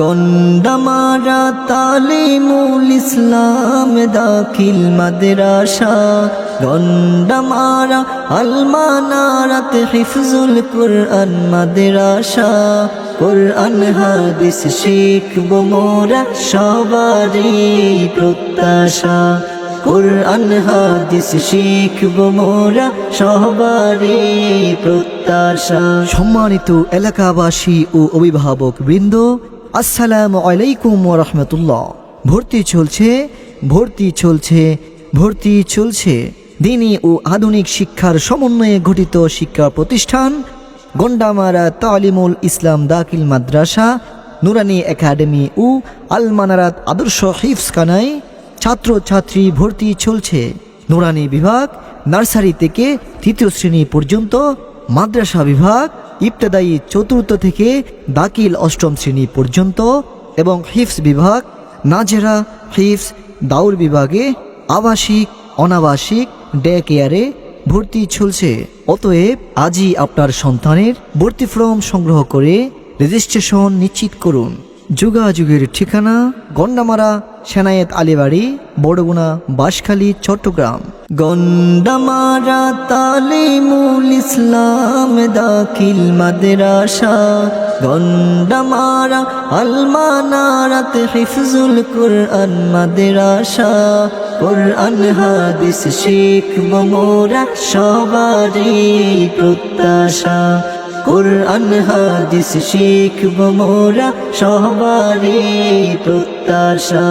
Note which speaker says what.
Speaker 1: গন্ডামারা তালিমুল ইসলাম দাখিল মাদ্রাসা, গন্ডামারা আল মানারাত হিফজুল কুরআন মাদ্রাসা। কুরআন হাদিস শিখব মোরা সবারই প্রত্যাশা, কুরআন হাদিস শিখব মোরা সবারই প্রত্যাশা। সম্মানিত এলাকাবাসী ও অভিভাবক বৃন্দ, আসসালামু আলাইকুম ওয়া রাহমাতুল্লাহ। ভর্তি চলছে দ্বীনি ও আধুনিক শিক্ষার সমন্বয়ে গঠিত শিক্ষা প্রতিষ্ঠান গন্ডামারা তালিমুল ইসলাম দাখিল মাদ্রাসা, নুরানি একাডেমি ও আল মানারাত আদর্শ হিফজখানায় ছাত্রছাত্রী ভর্তি চলছে। নুরানি বিভাগ নার্সারি থেকে ৩য় শ্রেণী পর্যন্ত, মাদ্রাসা বিভাগ ইবতেদায়ী ৪র্থ থেকে দাখিল ৮ম শ্রেণী পর্যন্ত এবং হিফজ বিভাগ নাজেরা, হিফজ, দাউর বিভাগে আবাসিক, অনাবাসিক, ডে কেয়ারে ভর্তি চলছে। অতএব আজই আপনার সন্তানের ভর্তি ফর্ম সংগ্রহ করে রেজিস্ট্রেশন নিশ্চিত করুন। যোগাযোগের ঠিকানা গন্ডামারা সেনায়েত আলীবাড়ি, বড়গুনা, বাঁশখালী, চট্টগ্রাম। গন্ডামারা তালিমুল ইসলাম দাখিল মাদ্রাসা, গন্ডামারা আল মানারাত হিফজুল কুরআন মাদ্রাসা। কুরআন হাদিস শিখব মোরা সবারই প্রত্যাশা, কুরআন হাদিস শিখব মোরা সবারই প্রত্যাশা।